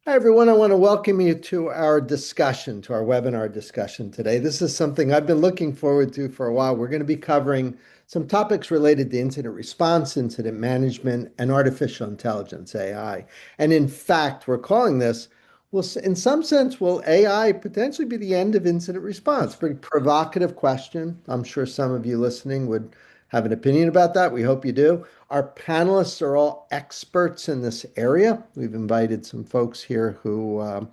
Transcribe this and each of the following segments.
Hi, everyone. I want to welcome you to our discussion, to our webinar discussion today. This is something I've been looking forward to for a while. We're going to be covering some topics related to incident response, incident management, and artificial intelligence, AI. And in fact, we're calling this, well, in some sense, will AI potentially be the end of incident response? Pretty provocative question. I'm sure some of you listening would have an opinion about that. We hope you do. Our panelists are all experts in this area. We've invited some folks here who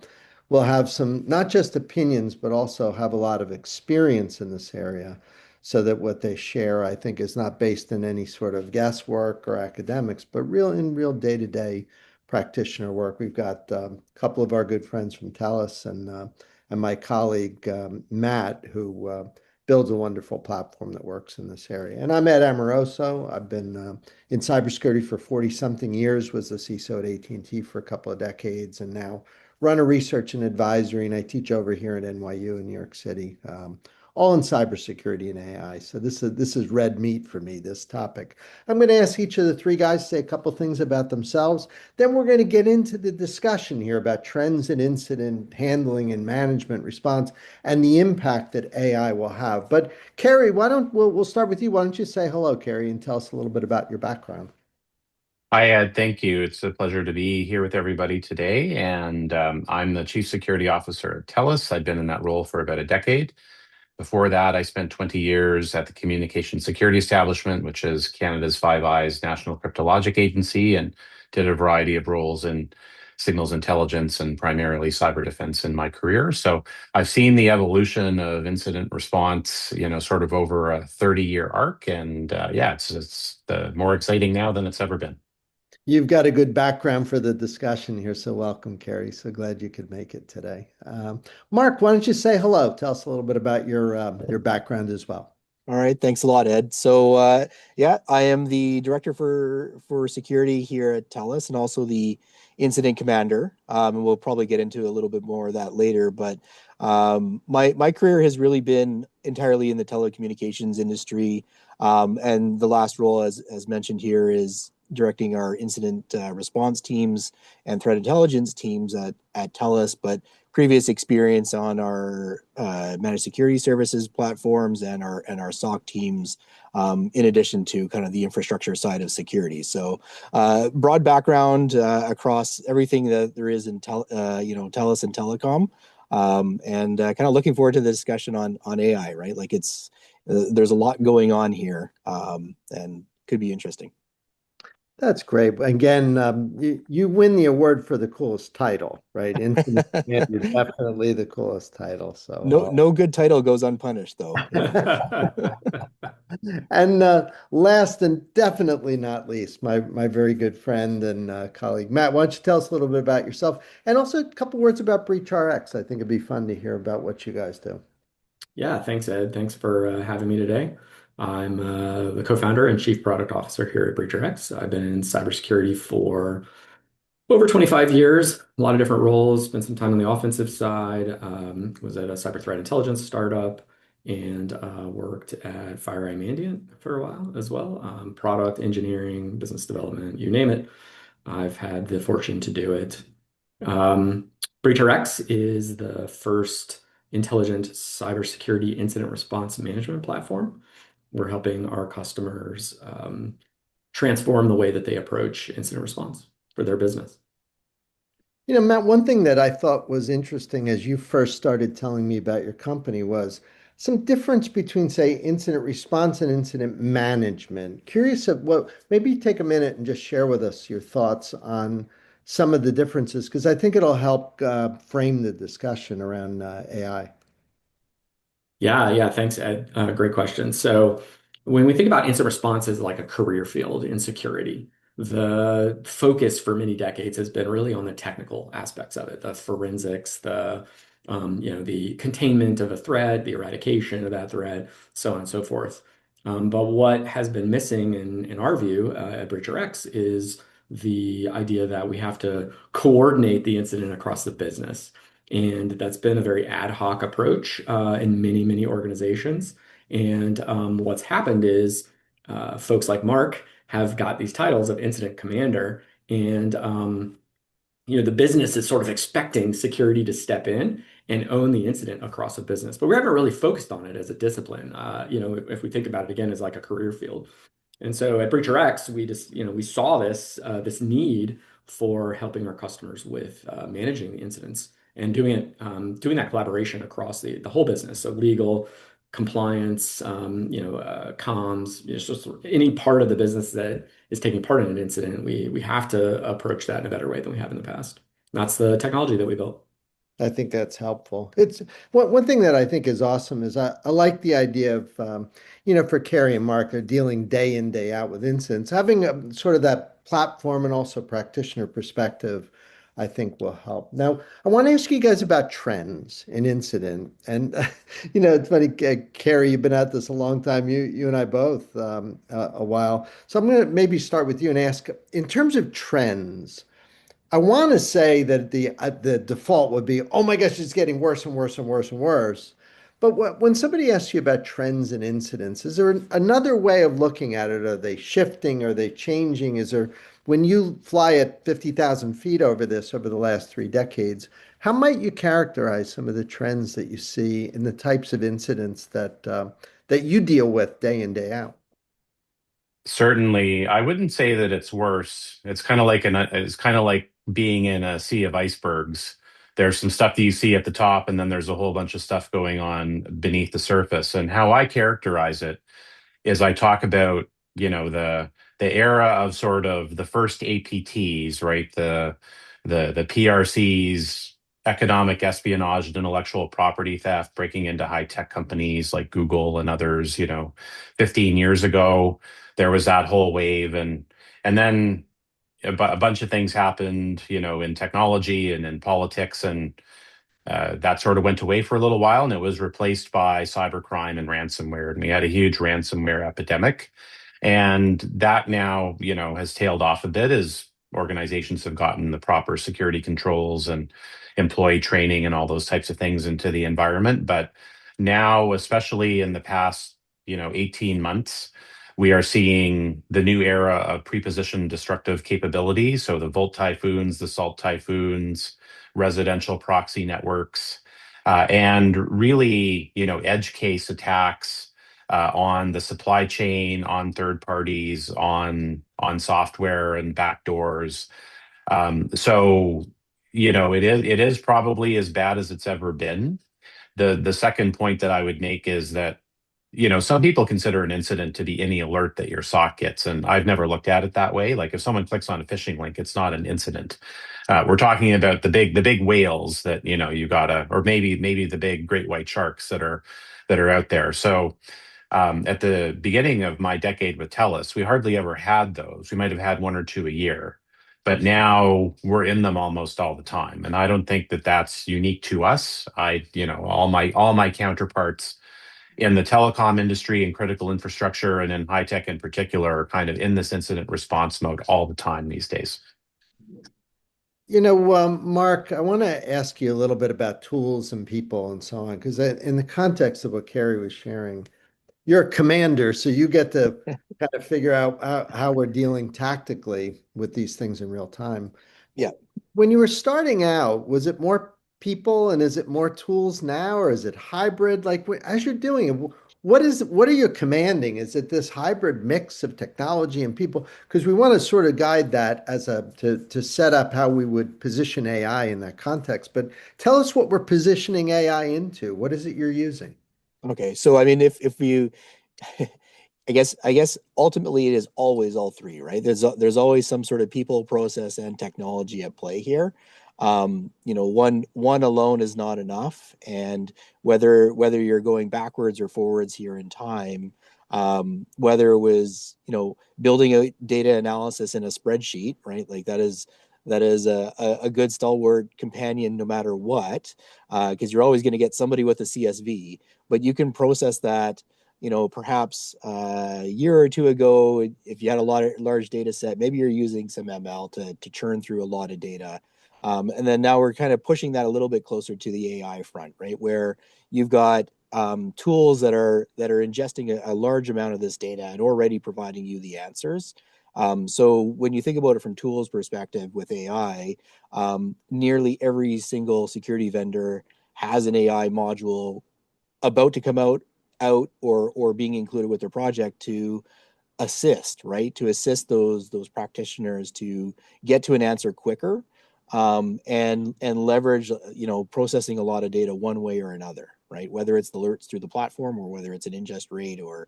will have some, not just opinions, but also have a lot of experience in this area so that what they share, I think, is not based in any sort of guesswork or academics, but real day-to-day practitioner work. We've got a couple of our good friends from TELUS and my colleague Matt, who builds a wonderful platform that works in this area. And I'm Ed Amoroso. I've been in cybersecurity for 40 something years, was the CISO at AT&T for a couple of decades, and now run a research and advisory. And I teach over here at NYU in New York City, all in cybersecurity and AI. So this is red meat for me, this topic. I'm going to ask each of the three guys to say a couple things about themselves. Then we're going to get into the discussion here about trends in incident handling and management response and the impact that AI will have. But Carrie, we'll start with you. Why don't you say hello, Carrie, and tell us a little bit about your background? Hi, Ed. Thank you. It's a pleasure to be here with everybody today. And I'm the Chief Security Officer at TELUS. I've been in that role for about a decade. Before that, I spent 20 years at the Communication Security Establishment, which is Canada's Five Eyes National Cryptologic Agency, and did a variety of roles in signals intelligence and primarily cyber defense in my career. So I've seen the evolution of incident response, sort of over a 30-year arc. And yeah, it's more exciting now than it's ever been. You've got a good background for the discussion here, so welcome, Carrie. So glad you could make it today. Mark, why don't you say hello? Tell us a little bit about your background as well. All right, thanks a lot, Ed. So, yeah, I am the director for security here at TELUS, and also the incident commander. And we'll probably get into a little bit more of that later. But my career has really been entirely in the telecommunications industry, and the last role, as mentioned here, is directing our incident response teams and threat intelligence teams at TELUS. But previous experience on our managed security services platforms and our SOC teams, in addition to kind of the infrastructure side of security. So, broad background across everything that there is in TELUS and telecom, and kind of looking forward to the discussion on AI. Right, like there's a lot going on here, and could be interesting. That's great. Again, you win the award for the coolest title, right? Incident Commander is definitely the coolest title. No good title goes unpunished, though. And last and definitely not least, my very good friend and colleague Matt, why don't you tell us a little bit about yourself and also a couple words about Breach RX? I think it'd be fun to hear about what you guys do. Yeah, thanks, Ed. Thanks for having me today. I'm the co-founder and chief product officer here at BreacherX. I've been in cybersecurity for over 25 years, a lot of different roles. Spent some time on the offensive side. Was at a cyber threat intelligence startup and worked at FireEye Mandiant for a while as well. Product engineering, business development, you name it. I've had the fortune to do it. Um, BreacherX is the first intelligent cybersecurity incident response management platform. We're helping our customers transform the way that they approach incident response for their business. Matt, one thing that I thought was interesting as you first started telling me about your company was some difference between, say, incident response and incident management. Curious of what, maybe take a minute and just share with us your thoughts on some of the differences, because I think it'll help frame the discussion around AI. Yeah, thanks, Ed. Great question. So, when we think about incident response as like a career field in security, the focus for many decades has been really on the technical aspects of it, the forensics, the containment of a threat, the eradication of that threat, so on and so forth. But what has been missing in our view at BreacherX is the idea that we have to coordinate the incident across the business. And that's been a very ad hoc approach in many organizations. And what's happened is folks like Mark have got these titles of incident commander, and the business is sort of expecting security to step in and own the incident across a business, but we haven't really focused on it as a discipline. If we think about it again as like a career field. And so at BreacherX, we just, we saw this need for helping our customers with managing the incidents and doing that collaboration across the whole business. So legal, compliance, comms, just any part of the business that is taking part in an incident, we have to approach that in a better way than we have in the past. That's the technology that we built. I think that's helpful. It's one thing that I think is awesome is I like the idea of, for Carrie and Mark, they're dealing day in, day out with incidents. Having sort of that platform and also practitioner perspective, I think will help. Now, I want to ask you guys about trends in incident. And, it's funny, Carrie, you've been at this a long time. You and I both a while. So I'm going to maybe start with you and ask, in terms of trends, I want to say that the default would be, oh my gosh, it's getting worse and worse and worse and worse. But when somebody asks you about trends and incidents, is there another way of looking at it? Are they shifting? Are they changing? When you fly at 50,000 feet over the last 3 decades, how might you characterize some of the trends that you see in the types of incidents that you deal with day in, day out? Certainly, I wouldn't say that it's worse. It's kind of like being in a sea of icebergs. There's some stuff that you see at the top, and then there's a whole bunch of stuff going on beneath the surface. And how I characterize it is I talk about, the era of sort of the first APTs, right? The PRCs, economic espionage and intellectual property theft, breaking into high tech companies like Google and others, 15 years ago, there was that whole wave. And then a bunch of things happened, in technology and in politics, and that sort of went away for a little while, and it was replaced by cybercrime and ransomware. And we had a huge ransomware epidemic. And that now, has tailed off a bit as organizations have gotten the proper security controls and employee training and all those types of things into the environment. But now, especially in the past, 18 months, we are seeing the new era of prepositioned destructive capability. So the Volt Typhoons, the Salt Typhoons, residential proxy networks, and really, edge case attacks on the supply chain, on third parties, on software and backdoors. So, it is probably as bad as it's ever been. The second point that I would make is that, some people consider an incident to be any alert that your SOC gets, and I've never looked at it that way. Like if someone clicks on a phishing link, it's not an incident. We're talking about the big whales that you gotta, or maybe the big great white sharks that are out there. So at the beginning of my decade with TELUS, we hardly ever had those. We might have had one or two a year, but now we're in them almost all the time. And I don't think that that's unique to us. All my counterparts in the telecom industry and critical infrastructure and in high tech in particular are kind of in this incident response mode all the time these days. Mark, I want to ask you a little bit about tools and people and so on, because in the context of what Carrie was sharing, you're a commander, so you get to kind of figure out how we're dealing tactically with these things in real time. Yeah. When you were starting out, was it more people and is it more tools now, or is it hybrid? Like as you're doing it, what are you commanding? Is it this hybrid mix of technology and people? Because we want to sort of guide that to set up how we would position AI in that context. But tell us what we're positioning AI into. What is it you're using? Okay. So I mean, if you I guess ultimately it is always all three, right? There's always some sort of people, process, and technology at play here. One alone is not enough, and whether you're going backwards or forwards here in time, whether it was building a data analysis in a spreadsheet, right? Like that is a good stalwart companion no matter what, because you're always going to get somebody with a CSV, but you can process that perhaps a year or two ago, if you had a large data set, maybe you're using some ML to churn through a lot of data. And then now we're kind of pushing that a little bit closer to the AI front, right? Where you've got tools that are ingesting a large amount of this data and already providing you the answers. So when you think about it from tools perspective with AI, nearly every single security vendor has an AI module about to come out or being included with their project to assist, right? To assist those practitioners to get to an answer quicker, and leverage, processing a lot of data one way or another, right? Whether it's the alerts through the platform or whether it's an ingest rate or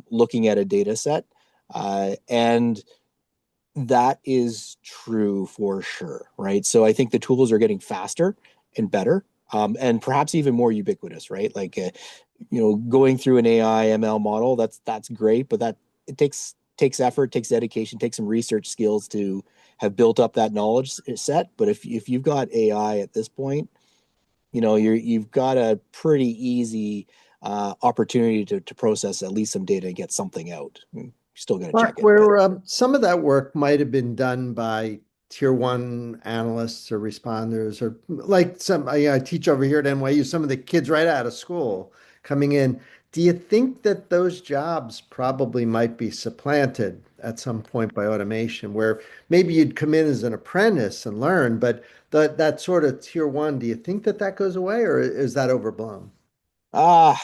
looking at a data set, and that is true for sure, right? So I think the tools are getting faster and better, and perhaps even more ubiquitous, right? Like, going through an AI ML model, that's great, but that it takes effort, takes dedication, takes some research skills to have built up that knowledge set. But if you've got AI at this point, you've got a pretty easy opportunity to process at least some data and get something out. You still got to check Mark, it, but where some of that work might have been done by tier one analysts or responders, or like I teach over here at NYU, some of the kids right out of school coming in. Do you think that those jobs probably might be supplanted at some point by automation, where maybe you'd come in as an apprentice and learn, but that sort of tier one, do you think that that goes away, or is that overblown? ah,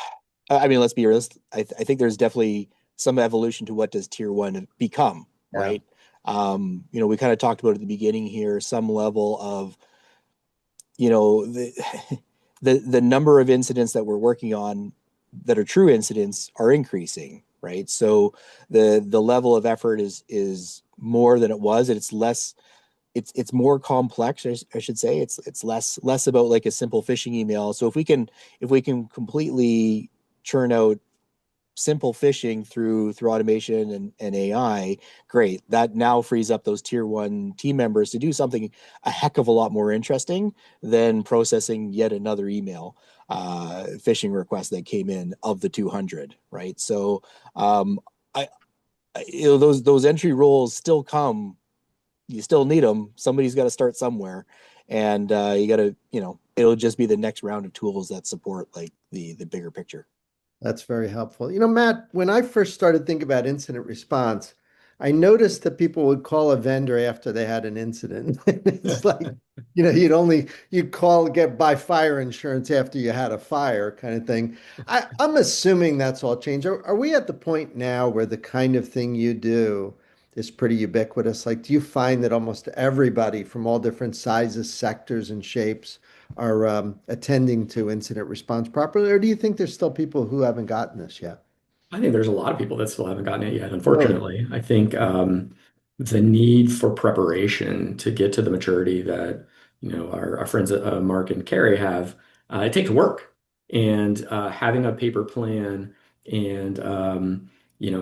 I mean, let's be honest. I think there's definitely some evolution to what does tier one become, Yeah. right? We kind of talked about at the beginning here, some level of, the the number of incidents that we're working on that are true incidents are increasing, right? So the level of effort is more than it was, and it's less. It's more complex, I should say. It's less about like a simple phishing email. So if we can completely churn out simple phishing through automation and AI, great. That now frees up those tier one team members to do something a heck of a lot more interesting than processing yet another email phishing request that came in of the 200, right? So I, those entry roles still come. You still need them. Somebody's got to start somewhere, and you got to, it'll just be the next round of tools that support like the bigger picture. That's very helpful. Matt, when I first started thinking about incident response, I noticed that people would call a vendor after they had an incident. It's like, you'd call, buy fire insurance after you had a fire kind of thing. I'm assuming that's all changed. Are we at the point now where the kind of thing you do is pretty ubiquitous? Like, do you find that almost everybody from all different sizes, sectors, and shapes are attending to incident response properly, or do you think there's still people who haven't gotten this yet? I think there's a lot of people that still haven't gotten it yet, Really? unfortunately. I think the need for preparation to get to the maturity that our friends Mark and Carrie have, it takes work. And having a paper plan and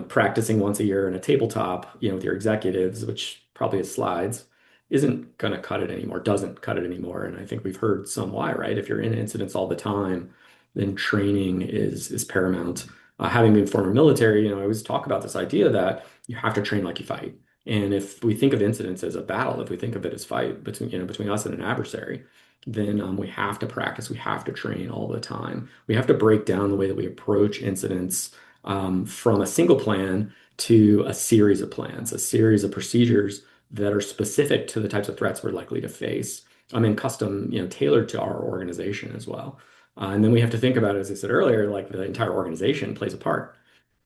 practicing once a year in a tabletop, with your executives, which probably is slides, isn't going to cut it anymore, doesn't cut it anymore. And I think we've heard some why, right? If you're in incidents all the time, then training is paramount. Having been former military, I always talk about this idea that you have to train like you fight. And if we think of incidents as a battle, if we think of it as fight between us and an adversary, then we have to practice. We have to train all the time. We have to break down the way that we approach incidents, from a single plan to a series of plans, a series of procedures that are specific to the types of threats we're likely to face. And custom, tailored to our organization as well. And then we have to think about it, as I said earlier, like the entire organization plays a part.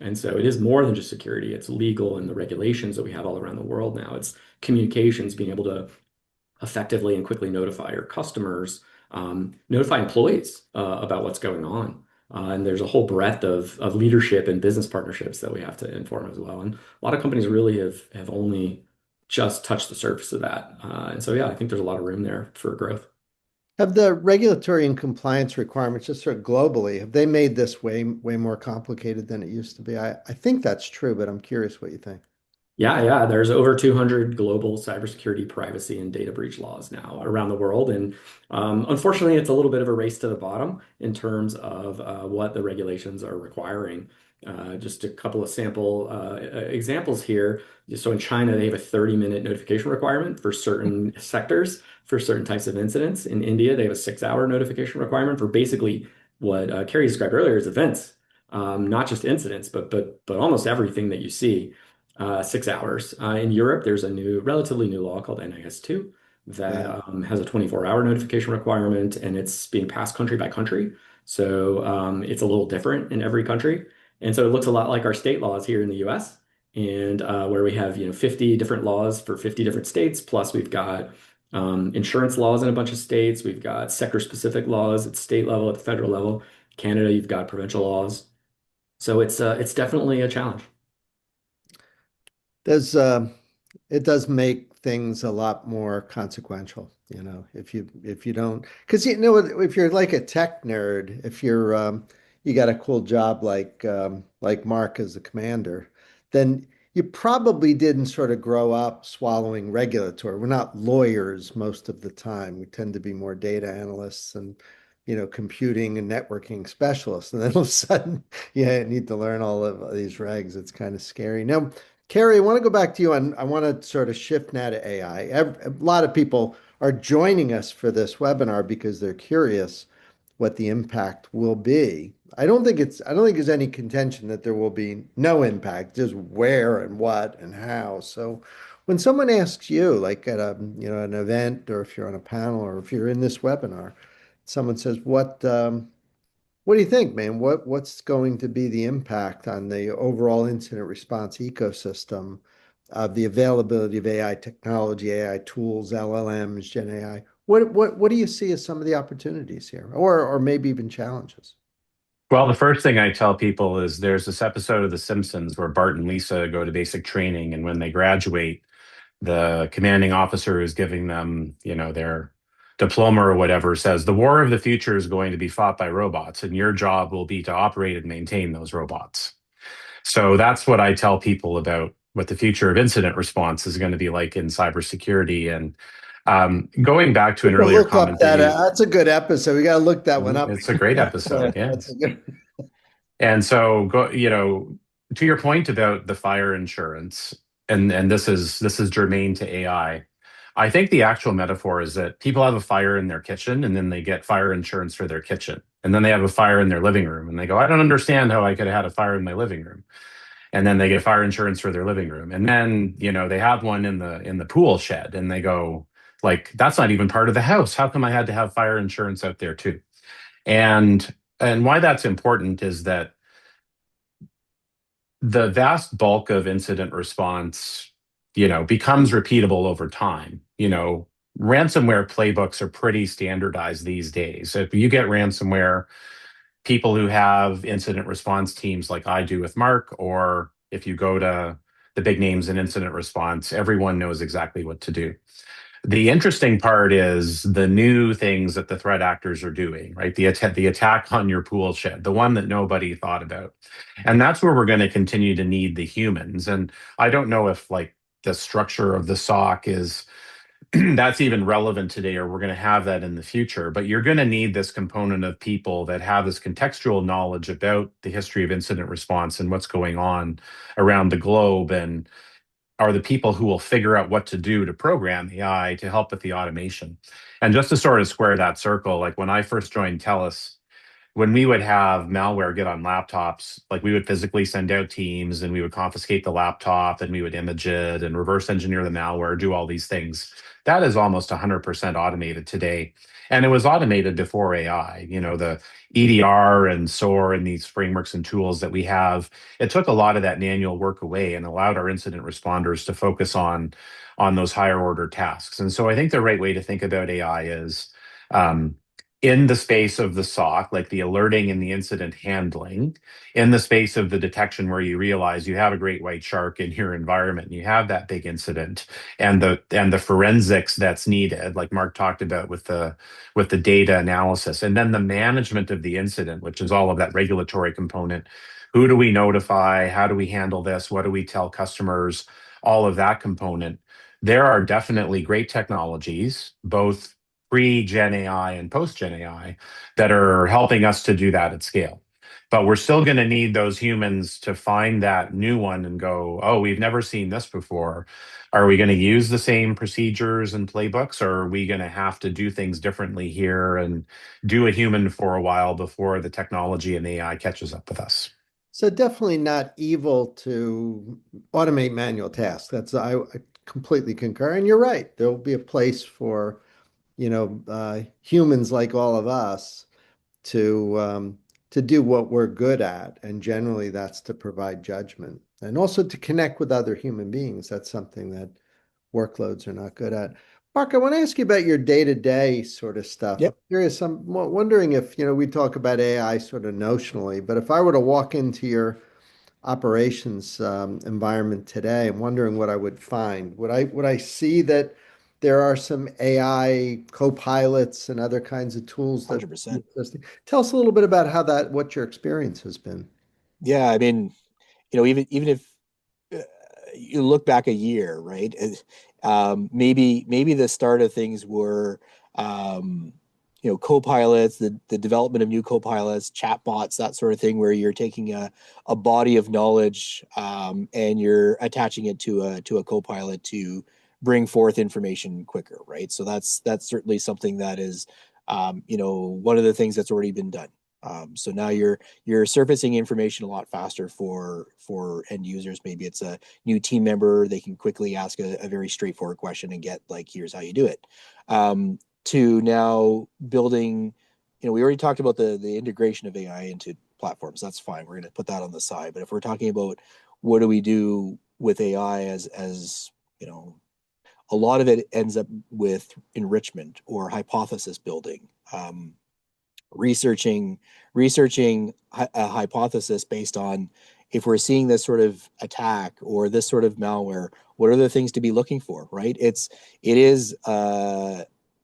And so it is more than just security. It's legal and the regulations that we have all around the world now. It's communications, being able to effectively and quickly notify your customers, notify employees about what's going on. And there's a whole breadth of leadership and business partnerships that we have to inform as well. And a lot of companies really have only just touched the surface of that. And so, yeah, I think there's a lot of room there for growth. Have the regulatory and compliance requirements, just sort of globally, have they made this way more complicated than it used to be? I think that's true, but I'm curious what you think. Yeah, yeah. There's over 200 global cybersecurity, privacy, and data breach laws now around the world. And unfortunately, it's a little bit of a race to the bottom in terms of what the regulations are requiring. Just a couple of sample examples here. So in China, they have a 30-minute notification requirement for certain sectors, for certain types of incidents. In India, they have a 6-hour notification requirement for basically what Carrie described earlier as events, not just incidents, but almost everything that you see. 6 hours. In Europe, there's a relatively new law called NIS2 that has a 24-hour notification requirement, and it's being passed country by country. So it's a little different in every country. And so it looks a lot like our state laws here in the US, and where we have 50 different laws for 50 different states, plus we've got insurance laws in a bunch of states. We've got sector-specific laws at state level, at the federal level. Canada, you've got provincial laws. So it's definitely a challenge. There's it does make things a lot more consequential, if you don't, because if you're like a tech nerd, if you're you got a cool job like Mark as a commander, then you probably didn't sort of grow up swallowing regulatory. We're not lawyers most of the time. We tend to be more data analysts and computing and networking specialists. And then all of a sudden, yeah, you need to learn all of these regs. It's kind of scary. Now, Carrie, I want to go back to you, and I want to sort of shift now to AI. A lot of people are joining us for this webinar because they're curious what the impact will be. I don't think there's any contention that there will be no impact, just where and what and how. So when someone asks you, like at an event, or if you're on a panel, or if you're in this webinar, someone says, what do you think, man? What's going to be the impact on the overall incident response ecosystem of the availability of AI technology, AI tools, LLMs, Gen AI? What do you see as some of the opportunities here, or maybe even challenges? Well, the first thing I tell people is there's this episode of The Simpsons where Bart and Lisa go to basic training, and when they graduate, the commanding officer who's giving them, their diploma or whatever says, the war of the future is going to be fought by robots, and your job will be to operate and maintain those robots. So that's what I tell people about what the future of incident response is going to be like in cybersecurity. And going back to an earlier Look up comment that that's a good episode. We got to look that one up. it's a great episode. That's Yes. a good. And so to your point about the fire insurance, and this is germane to AI. I think the actual metaphor is that people have a fire in their kitchen, and then they get fire insurance for their kitchen. And then they have a fire in their living room, and they go, I don't understand how I could have had a fire in my living room. And then they get fire insurance for their living room. And then, they have one in the pool shed, and they go, like, that's not even part of the house. How come I had to have fire insurance out there too? And why that's important is that the vast bulk of incident response, becomes repeatable over time. Ransomware playbooks are pretty standardized these days. If you get ransomware, people who have incident response teams like I do with Mark, or if you go to the big names in incident response, everyone knows exactly what to do. The interesting part is the new things that the threat actors are doing, right? The attack on your pool shed, the one that nobody thought about. And that's where we're going to continue to need the humans. And I don't know if like the structure of the SOC is that's even relevant today, or we're going to have that in the future. But you're going to need this component of people that have this contextual knowledge about the history of incident response and what's going on around the globe, and are the people who will figure out what to do to program AI to help with the automation. And just to sort of square that circle, like when I first joined TELUS, when we would have malware get on laptops, like we would physically send out teams, and we would confiscate the laptop, and we would image it and reverse engineer the malware, do all these things. That is almost 100% automated today. And it was automated before AI. The EDR and SOAR and these frameworks and tools that we have, it took a lot of that manual work away and allowed our incident responders to focus on those higher order tasks. And so I think the right way to think about AI is in the space of the SOC, like the alerting and the incident handling, in the space of the detection where you realize you have a great white shark in your environment, and you have that big incident, and the forensics that's needed, like Mark talked about with the data analysis, and then the management of the incident, which is all of that regulatory component. Who do we notify? How do we handle this? What do we tell customers? All of that component. There are definitely great technologies, both pre-Gen AI and post-Gen AI, that are helping us to do that at scale. But we're still going to need those humans to find that new one and go, oh, we've never seen this before. Are we going to use the same procedures and playbooks, or are we going to have to do things differently here and do a human for a while before the technology and AI catches up with us? So definitely not evil to automate manual tasks. I completely concur. And you're right. There'll be a place for, humans like all of us to to do what we're good at, and generally that's to provide judgment and also to connect with other human beings. That's something that workloads are not good at. Mark, I want to ask you about your day-to-day sort of stuff. I'm Yep. curious. I'm wondering if, we talk about AI sort of notionally, but if I were to walk into your operations environment today, I'm wondering what I would find. Would I see that there are some AI co-pilots and other kinds of tools that 100%. tell us a little bit about what your experience has been. Yeah, I mean, even if uh, you look back a year, right? Maybe the start of things were, um, co-pilots, the development of new co-pilots, chatbots, that sort of thing, where you're taking a body of knowledge, and you're attaching it to a co-pilot to bring forth information quicker, right? So that's certainly something that is, one of the things that's already been done. So now you're surfacing information a lot faster for end users. Maybe it's a new team member, they can quickly ask a very straightforward question and get like, here's how you do it. To now building, we already talked about the integration of AI into platforms. That's fine. We're going to put that on the side. But if we're talking about what do we do with AI, as a lot of it ends up with enrichment or hypothesis building. Researching researching a hypothesis based on, if we're seeing this sort of attack or this sort of malware, what are the things to be looking for, right? It is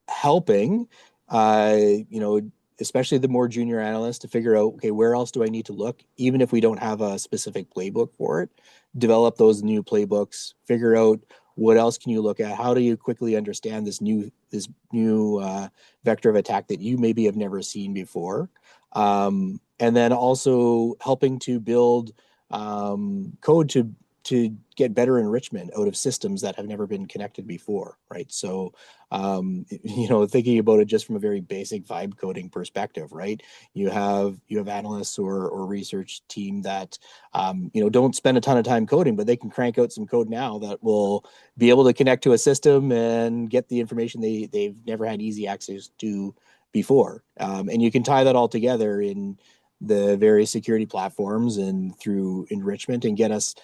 helping, uh, you know, especially the more junior analysts, to figure out, okay, where else do I need to look, even if we don't have a specific playbook for it. Develop those new playbooks, figure out what else can you look at, how do you quickly understand this new vector of attack that you maybe have never seen before. And then also helping to build code to get better enrichment out of systems that have never been connected before, right? So, thinking about it just from a very basic vibe coding perspective, right? You have analysts or research team that don't spend a ton of time coding, but they can crank out some code now that will be able to connect to a system and get the information they've never had easy access to before. And you can tie that all together in the various security platforms and through enrichment and get us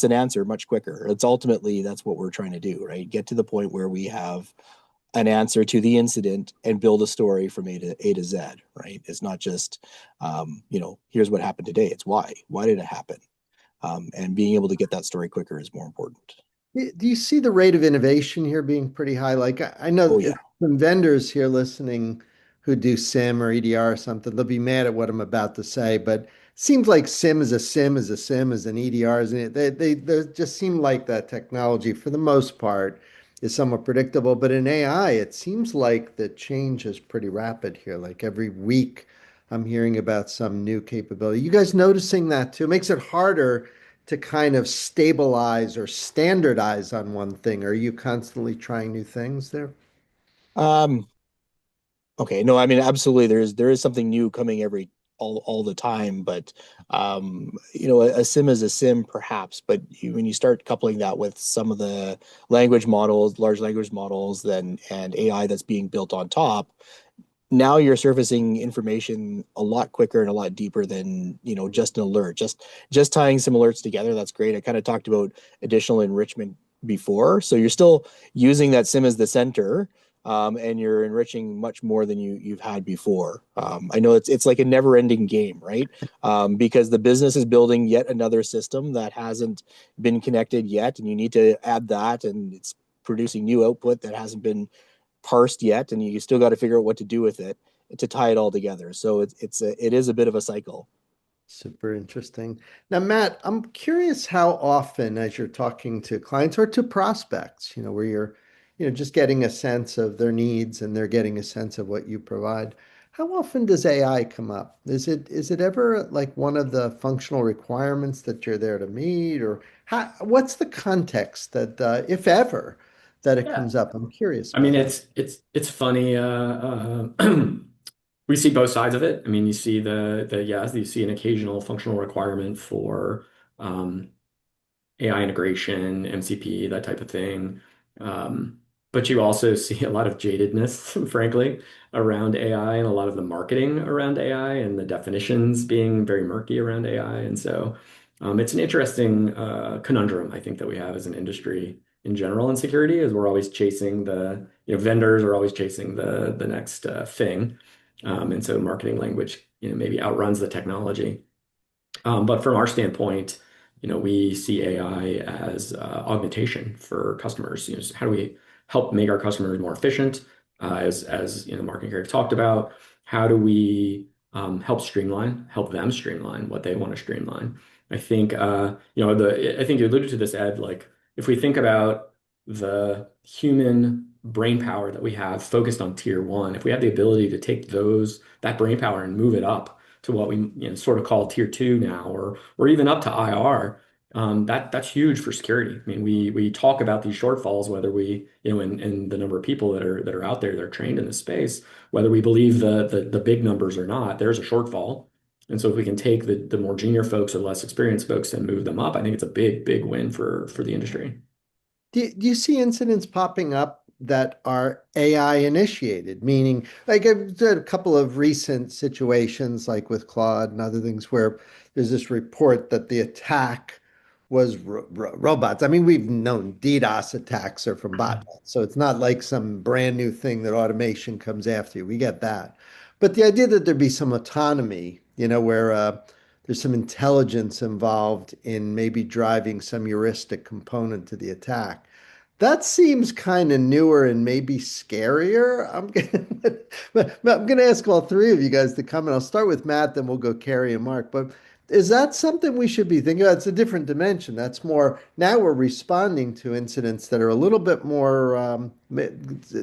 an answer much quicker. That's what we're trying to do, right? Get to the point where we have an answer to the incident and build a story from A to Z, right? It's not just, here's what happened today. It's why. Why did it happen? And being able to get that story quicker is more important. Do you see the rate of innovation here being pretty high? Like I know Oh yeah. some vendors here listening who do SIM or EDR or something, they'll be mad at what I'm about to say, but it seems like SIM is a SIM is a SIM is an EDR is an, they just seem like that technology for the most part is somewhat predictable. But in AI, it seems like the change is pretty rapid here. Like every week, I'm hearing about some new capability. You guys noticing that too? It makes it harder to kind of stabilize or standardize on one thing? Are you constantly trying new things there? Um, okay. No, I mean, absolutely. There is something new coming all the time, but a sim is a sim perhaps, but when you start coupling that with some of the language models, large language models, then and AI that's being built on top, now you're surfacing information a lot quicker and a lot deeper than just an alert. Just tying some alerts together, that's great. I kind of talked about additional enrichment before, so you're still using that sim as the center, and you're enriching much more than you've had before. I know it's like a never ending game, right? Because the business is building yet another system that hasn't been connected yet, and you need to add that, and it's producing new output that hasn't been parsed yet, and you still got to figure out what to do with it to tie it all together. So it is a bit of a cycle. Super interesting. Now, Matt, I'm curious how often, as you're talking to clients or to prospects, where you're, just getting a sense of their needs and they're getting a sense of what you provide, how often does AI come up? Is it ever like one of the functional requirements that you're there to meet, or what's the context that, if ever, that it Yeah. comes up? I'm curious I mean, about that. it's funny. We see both sides of it. I mean, you see yes, you see an occasional functional requirement for um, AI integration, MCP, that type of thing. Um, but you also see a lot of jadedness, frankly, around AI and a lot of the marketing around AI and the definitions being very murky around AI. And so it's an interesting conundrum, I think, that we have as an industry in general in security, is we're always chasing vendors are always chasing the next thing. And so marketing language, maybe outruns the technology. But from our standpoint, we see AI as augmentation for customers. How do we help make our customers more efficient? As Mark and Gary talked about, how do we help them streamline what they want to streamline? I think I think you alluded to this, Ed. Like, if we think about the human brain power that we have focused on tier one, if we have the ability to take that brain power and move it up to what we sort of call tier two now, or even up to IR, that's huge for security. I mean, we talk about these shortfalls, whether we, and the number of people that are out there that are trained in this space, whether we believe the big numbers or not, there's a shortfall. And so if we can take the more junior folks or less experienced folks and move them up, I think it's a big win for the industry. Do you see incidents popping up that are AI initiated? Meaning, like I've had a couple of recent situations, like with Claude and other things, where there's this report that the attack was robots. I mean, we've known DDoS attacks are from botnets, so it's not like some brand new thing that automation comes after you. We get that. But the idea that there'd be some autonomy, where there's some intelligence involved in maybe driving some heuristic component to the attack. That seems kind of newer and maybe scarier. I'm gonna ask all three of you guys to comment. I'll start with Matt, then we'll go Carrie and Mark. But is that something we should be thinking about? It's a different dimension. That's more, now we're responding to incidents that are a little bit more,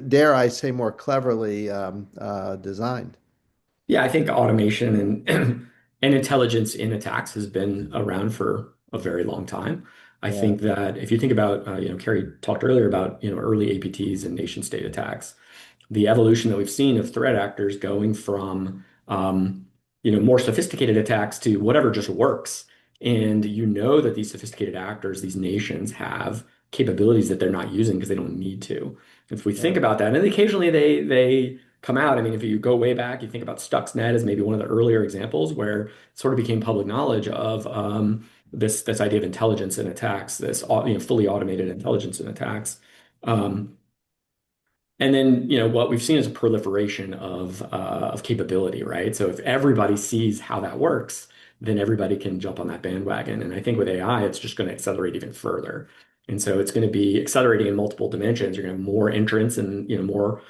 dare I say, more cleverly designed. Yeah, I think automation and intelligence in attacks has been around for a very long time. I Yeah. think that if you think about, Carrie talked earlier about, early APTs and nation state attacks, the evolution that we've seen of threat actors going from more sophisticated attacks to whatever just works. And that these sophisticated actors, these nations, have capabilities that they're not using because they don't need to. If we think Yeah. about that, and occasionally they come out. I mean, if you go way back, you think about Stuxnet as maybe one of the earlier examples where it sort of became public knowledge of this idea of intelligence in attacks, this fully automated intelligence in attacks. Um, and then, what we've seen is a proliferation of capability, right? So if everybody sees how that works, then everybody can jump on that bandwagon. And I think with AI, it's just going to accelerate even further. And so it's going to be accelerating in multiple dimensions. You're going to have more entrants and, more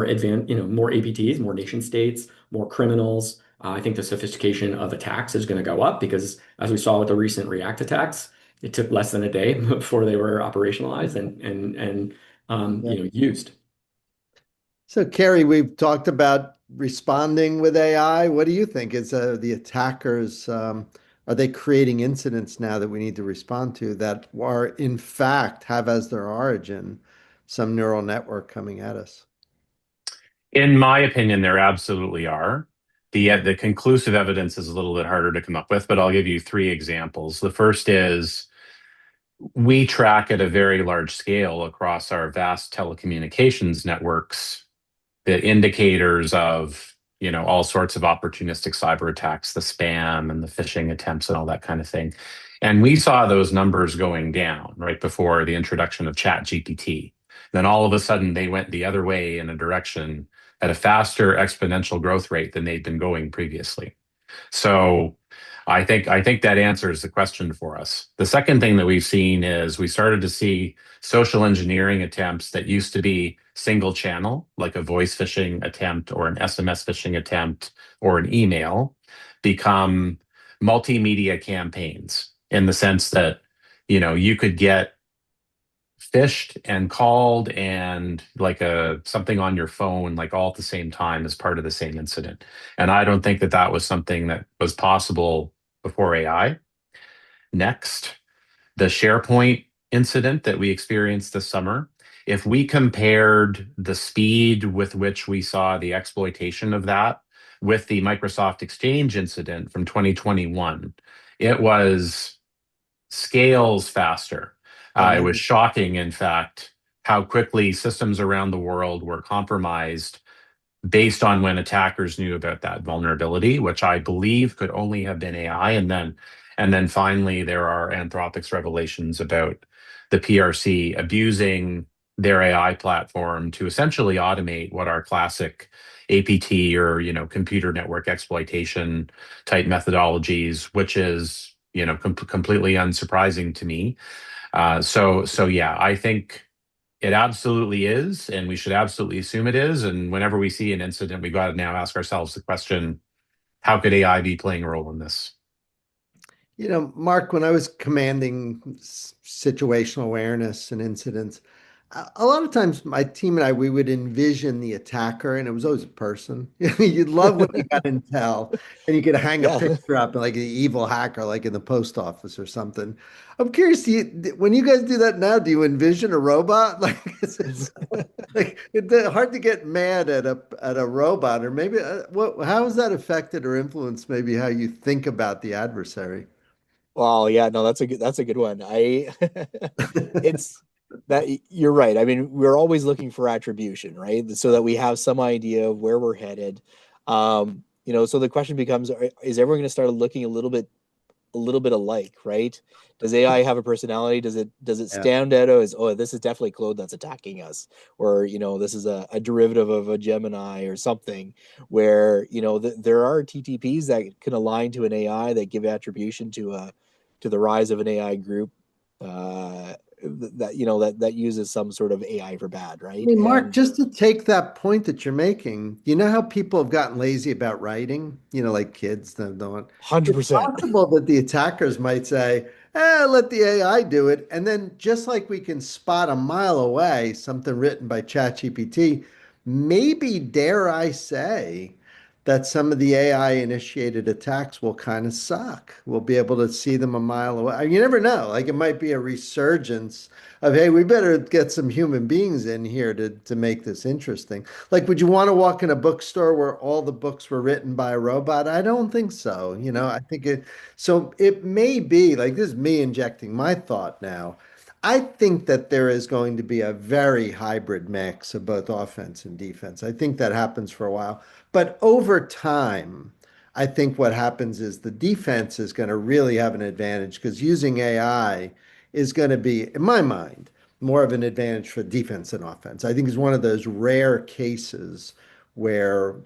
advanced, more APTs, more nation states, more criminals. I think the sophistication of attacks is going to go up because, as we saw with the recent React attacks, it took less than a day before they were operationalized and Yeah. used. So, Carrie, we've talked about responding with AI. What do you think? Is the attackers, are they creating incidents now that we need to respond to that are, in fact, have as their origin some neural network coming at us? In my opinion, there absolutely are. The conclusive evidence is a little bit harder to come up with, but I'll give you three examples. The first is we track at a very large scale across our vast telecommunications networks the indicators of all sorts of opportunistic cyber attacks, the spam and the phishing attempts and all that kind of thing. And we saw those numbers going down right before the introduction of Chat GPT. Then all of a sudden they went the other way in a direction at a faster exponential growth rate than they'd been going previously. So I think that answers the question for us. The second thing that we've seen is we started to see social engineering attempts that used to be single channel, like a voice phishing attempt or an SMS phishing attempt or an email, become multimedia campaigns in the sense that you could get fished and called and like something on your phone like all at the same time as part of the same incident. And I don't think that that was something that was possible before AI. Next, the SharePoint incident that we experienced this summer. If we compared the speed with which we saw the exploitation of that with the Microsoft Exchange incident from 2021. It was scales faster. It was shocking, in fact, how quickly systems around the world were compromised based on when attackers knew about that vulnerability, which I believe could only have been AI. And then finally, there are Anthropic's revelations about the PRC abusing their AI platform to essentially automate what are classic APT or computer network exploitation type methodologies, which is completely unsurprising to me. So yeah, I think it absolutely is, and we should absolutely assume it is. And whenever we see an incident, we got to now ask ourselves the question, how could AI be playing a role in this? Mark, when I was commanding situational awareness and incidents, a lot of times my team and I, we would envision the attacker, and it was always a person. You'd love when you got intel and you could hang a Yeah. picture up like the evil hacker, like in the post office or something. I'm curious, when you guys do that now, do you envision a robot? Like, it's hard to get mad at a robot, or maybe how has that affected or influenced maybe how you think about the adversary? Well, yeah, no, that's a good one. It's that you're right. I mean, we're always looking for attribution, right? So that we have some idea of where we're headed. So the question becomes, is everyone going to start looking a little bit alike, right? Does AI have a personality? Does it Yeah. stand out as, oh, this is definitely Claude that's attacking us, or this is a derivative of a Gemini or something, where there are TTPs that can align to an AI that give attribution to the rise of an AI group, that uses some sort of AI for bad, I right? mean, Mark, And just to take that point that you're making, you know how people have gotten lazy about writing? Like kids don't. It's 100%. possible that the attackers might say, let the AI do it. And then just like we can spot a mile away something written by ChatGPT, maybe dare I say that some of the AI initiated attacks will kind of suck. We'll be able to see them a mile away. You never know. Like it might be a resurgence of, hey, we better get some human beings in here to make this interesting. Like, would you want to walk in a bookstore where all the books were written by a robot? I don't think so. I think so it may be like this is me injecting my thought now. I think that there is going to be a very hybrid mix of both offense and defense. I think that happens for a while. But over time, I think what happens is the defense is going to really have an advantage because using AI is going to be, in my mind, more of an advantage for defense than offense. I think it's one of those rare cases where,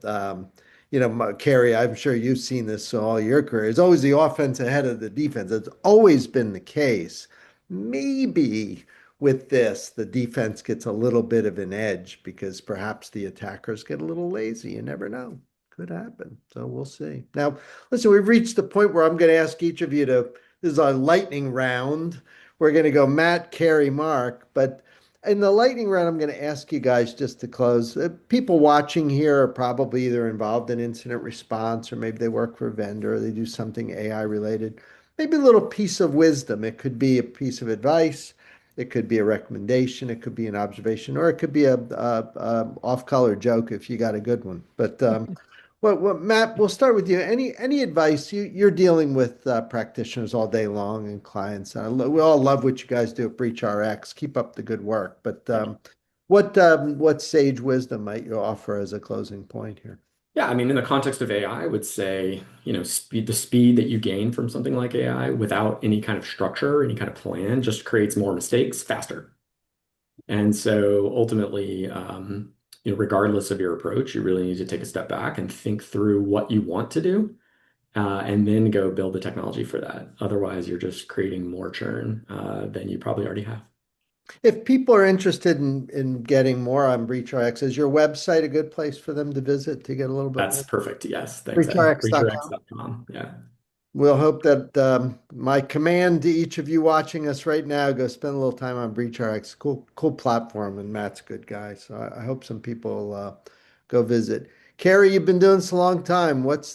Carrie, I'm sure you've seen this all your career. It's always the offense ahead of the defense. It's always been the case. Maybe with this, the defense gets a little bit of an edge because perhaps the attackers get a little lazy. You never know. Could happen. So we'll see. Now, listen, we've reached the point where I'm going to ask each of you this is our lightning round. We're going to go Matt, Carrie, Mark. But in the lightning round, I'm going to ask you guys just to close. People watching here are probably either involved in incident response or maybe they work for a vendor or they do something AI related. Maybe a little piece of wisdom. It could be a piece of advice. It could be a recommendation. It could be an observation, or it could be a off-color joke if you got a good one. But well, Matt, we'll start with you. Any advice? You're dealing with practitioners all day long and clients. We all love what you guys do at Breach RX. Keep up the good work. But what sage wisdom might you offer as a closing point here? Yeah, I mean, in the context of AI, I would say, the speed that you gain from something like AI without any kind of structure, any kind of plan, just creates more mistakes faster. And so ultimately, regardless of your approach, you really need to take a step back and think through what you want to do, and then go build the technology for that. Otherwise, you're just creating more churn than you probably already have. If people are interested in getting more on BreachRx, is your website a good place for them to visit to get a little bit That's more? perfect. Yes. Thanks, Ed. BreachRx.com. BreacherX.com. Yeah. We'll hope that my command to each of you watching us right now, go spend a little time on BreachRx. Cool platform, and Matt's a good guy. So I hope some people go visit. Carrie, you've been doing this a long time. What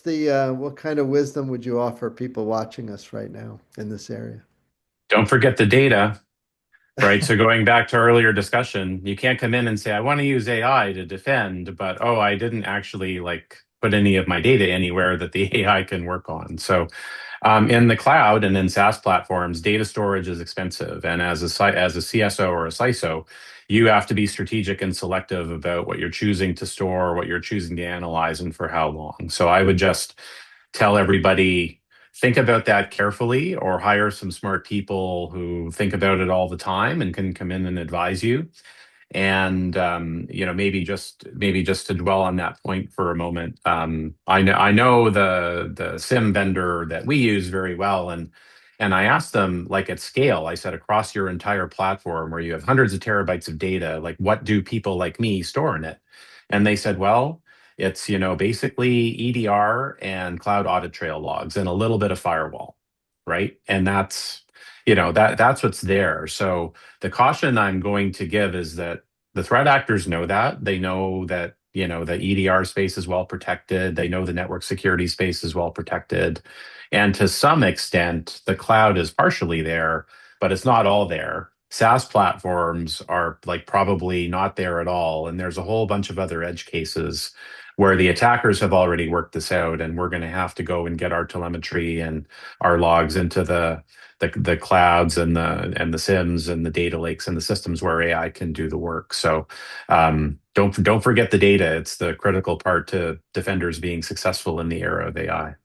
kind of wisdom would you offer people watching us right now in this area? Don't forget the data, right? So going back to earlier discussion, you can't come in and say, I want to use AI to defend, but oh, I didn't actually like put any of my data anywhere that the AI can work on. So in the cloud and in SaaS platforms, data storage is expensive. And as a CSO or a CISO, you have to be strategic and selective about what you're choosing to store, what you're choosing to analyze, and for how long. So I would just tell everybody, think about that carefully, or hire some smart people who think about it all the time and can come in and advise you. And maybe just to dwell on that point for a moment, I know the SIM vendor that we use very well, and I asked them, like, at scale, I said, across your entire platform where you have hundreds of terabytes of data, like, what do people like me store in it? And they said, well, it's basically EDR and cloud audit trail logs and a little bit of firewall, right? And that's what's there. So the caution I'm going to give is that the threat actors know that. They know that, the EDR space is well protected. They know the network security space is well protected. And to some extent, the cloud is partially there, but it's not all there. SaaS platforms are like probably not there at all. And there's a whole bunch of other edge cases where the attackers have already worked this out, and we're going to have to go and get our telemetry and our logs into the clouds and the SIMs and the data lakes and the systems where AI can do the work. So don't forget the data. It's the critical part to defenders being successful in the era of AI.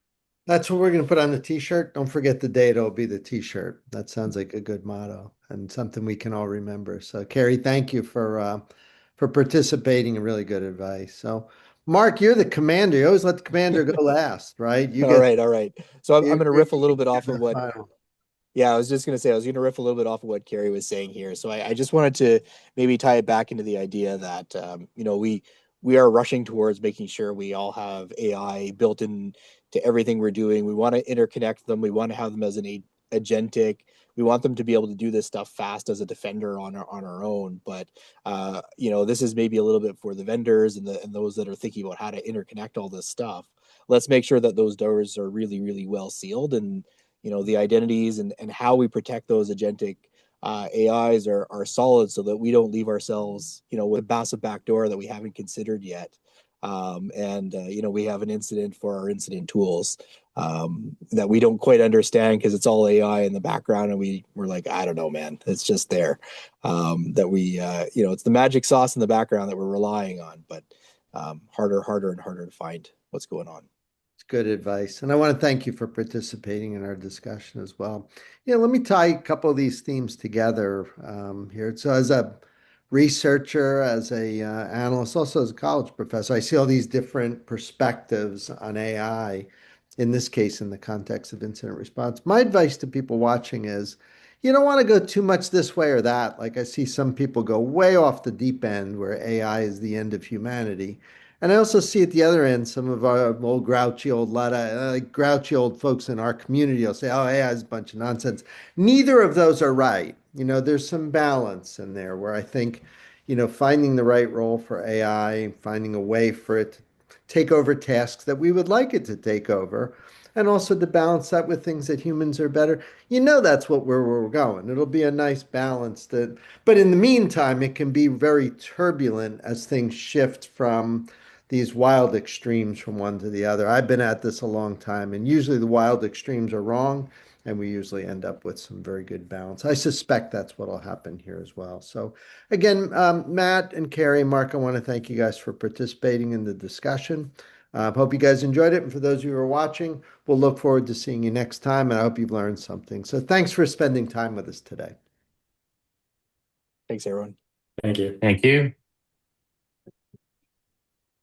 That's what we're going to put on the t-shirt. Don't forget the data will be the t-shirt. That sounds like a good motto and something we can all remember. So, Carrie, thank you for participating and really good advice. So, Mark, you're the commander. You always let the commander go last, right? You All get right, all right. So I'm going to riff a little bit off of the what. final. Yeah, I was just going to say, I was going to riff a little bit off of what Carrie was saying here. So I just wanted to maybe tie it back into the idea that, we are rushing towards making sure we all have AI built in to everything we're doing. We want to interconnect them. We want to have them as an agentic. We want them to be able to do this stuff fast as a defender on our own. But, this is maybe a little bit for the vendors and those that are thinking about how to interconnect all this stuff. Let's make sure that those doors are really, really well sealed, and the identities and how we protect those agentic AIs are solid, so that we don't leave ourselves, with a massive backdoor that we haven't considered yet. We have an incident for our incident tools that we don't quite understand because it's all AI in the background, and we're like, I don't know, man, it's just there. It's the magic sauce in the background that we're relying on, but harder and harder to find what's going on. Good advice. And I want to thank you for participating in our discussion as well. Let me tie a couple of these themes together here. So as a researcher, as a analyst, also as a college professor, I see all these different perspectives on AI, in this case, in the context of incident response. My advice to people watching is, you don't want to go too much this way or that. Like I see some people go way off the deep end where AI is the end of humanity. And I also see at the other end some of our old grouchy old grouchy old folks in our community will say, "Oh, AI is a bunch of nonsense." Neither of those are right. There's some balance in there where I think, finding the right role for AI, finding a way for it to take over tasks that we would like it to take over, and also to balance that with things that humans are better. That's where we're going. It'll be a nice balance but in the meantime, it can be very turbulent as things shift from these wild extremes from one to the other. I've been at this a long time, and usually the wild extremes are wrong, and we usually end up with some very good balance. I suspect that's what will happen here as well. So again, Matt and Carrie, Mark, I want to thank you guys for participating in the discussion. Hope you guys enjoyed it. And for those of you who are watching, we'll look forward to seeing you next time. And I hope you've learned something. So thanks for spending time with us today. Thanks, everyone. Thank you. Thank you.